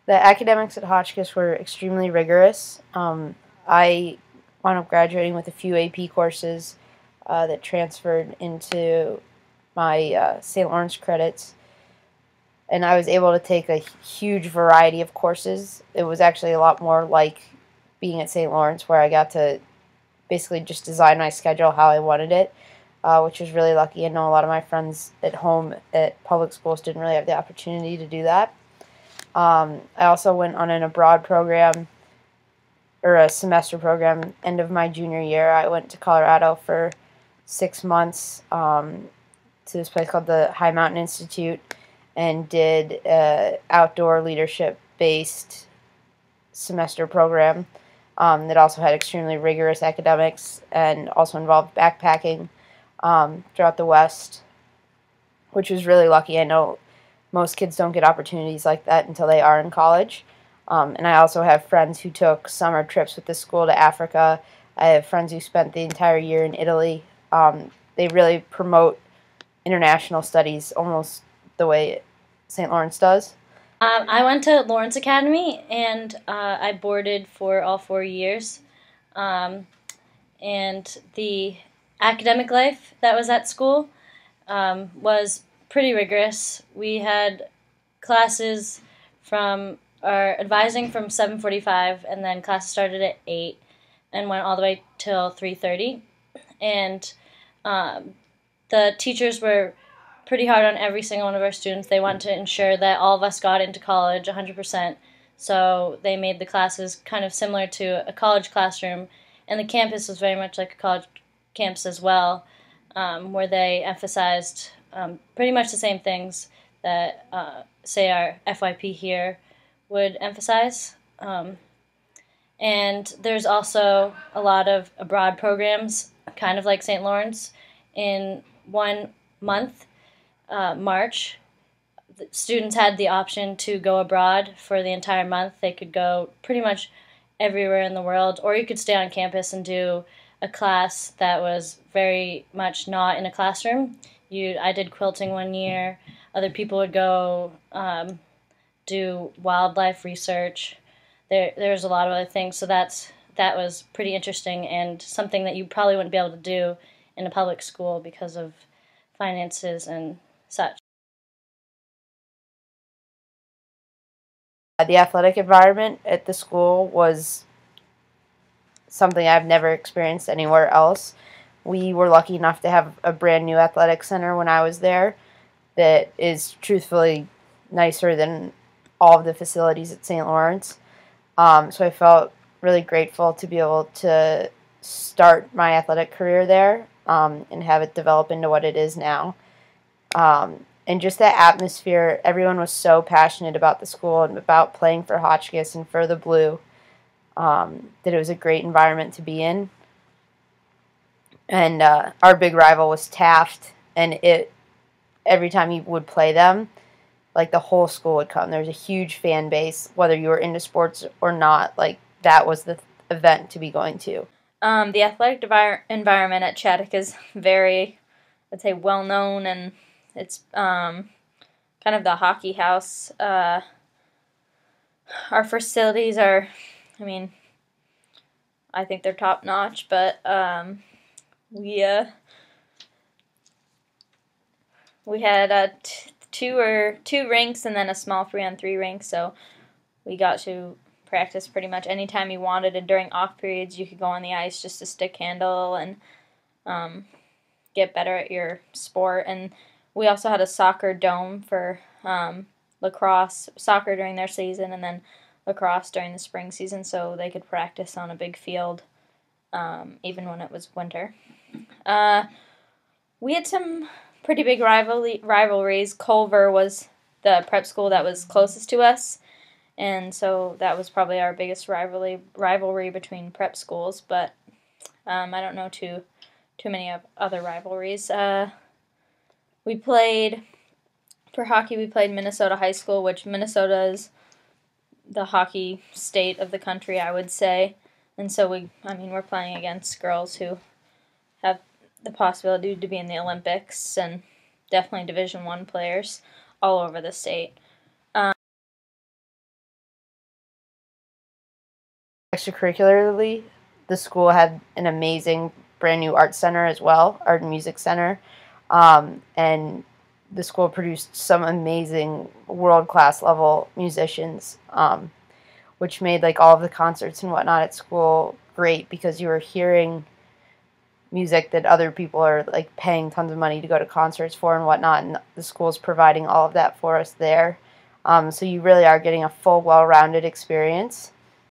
The academics at Hotchkiss were extremely rigorous. I wound up graduating with a few AP courses that transferred into my St. Lawrence credits, and I was able to take a huge variety of courses. It was actually a lot more like being at St. Lawrence, where I got to basically just design my schedule how I wanted it, which was really lucky. I know a lot of my friends at home at public schools didn't really have the opportunity to do that. I also went on an abroad program, or a semester program, end of my junior year. I went to Colorado for 6 months to this place called the High Mountain Institute and did an outdoor leadership-based semester program that also had extremely rigorous academics and also involved backpacking throughout the West, which was really lucky. I know most kids don't get opportunities like that until they are in college. And I also have friends who took summer trips with the school to Africa. I have friends who spent the entire year in Italy. They really promote international studies almost the way St. Lawrence does. I went to Lawrence Academy and I boarded for all 4 years. Um, and the academic life that was at school was pretty rigorous. We had classes from our advising from 7:45, and then classes started at 8 and went all the way till 3:30. And um, the teachers were pretty hard on every single one of our students. They wanted to ensure that all of us got into college 100%. So they made the classes kind of similar to a college classroom, and the campus was very much like a college campus as well, where they emphasized pretty much the same things that, say, our FYP here would emphasize. And there's also a lot of abroad programs, kind of like St. Lawrence. In 1 month, March, the students had the option to go abroad for the entire month. They could go pretty much everywhere in the world, or you could stay on campus and do a class that was very much not in a classroom. I did quilting 1 year. Other people would go do wildlife research. There's a lot of other things, so that was pretty interesting and something that you probably wouldn't be able to do in a public school because of finances and such. The athletic environment at the school was something I've never experienced anywhere else. We were lucky enough to have a brand new athletic center when I was there that is truthfully nicer than all of the facilities at St. Lawrence. So I felt really grateful to be able to start my athletic career there and have it develop into what it is now. And just that atmosphere, everyone was so passionate about the school and about playing for Hotchkiss and for the Blue that it was a great environment to be in. And our big rival was Taft, and every time you would play them, like the whole school would come. There was a huge fan base, whether you were into sports or not. Like that was the event to be going to. The athletic environment at Chaddock is very, I'd say, well known, and it's kind of the hockey house. Our facilities are, I mean, I think they're top notch, but we had two rinks and then a small 3-on-3 rink, so we got to practice pretty much anytime you wanted, and during off periods you could go on the ice just to stick handle and get better at your sport. And we also had a soccer dome for lacrosse, soccer during their season, and then lacrosse during the spring season, so they could practice on a big field even when it was winter. We had some pretty big rivalries. Culver was the prep school that was closest to us, and so that was probably our biggest rivalry between prep schools. But I don't know too many other rivalries. We played for hockey. We played Minnesota High School, which Minnesota is the hockey state of the country, I would say. And so we're playing against girls who have the possibility to be in the Olympics, and definitely Division I players all over the state. Extracurricularly, the school had an amazing brand new art center as well, art and music center, and the school produced some amazing world class level musicians, which made like all of the concerts and whatnot at school great because you were hearing music that other people are like paying tons of money to go to concerts for and whatnot, and the school's providing all of that for us there. So you really are getting a full, well-rounded experience.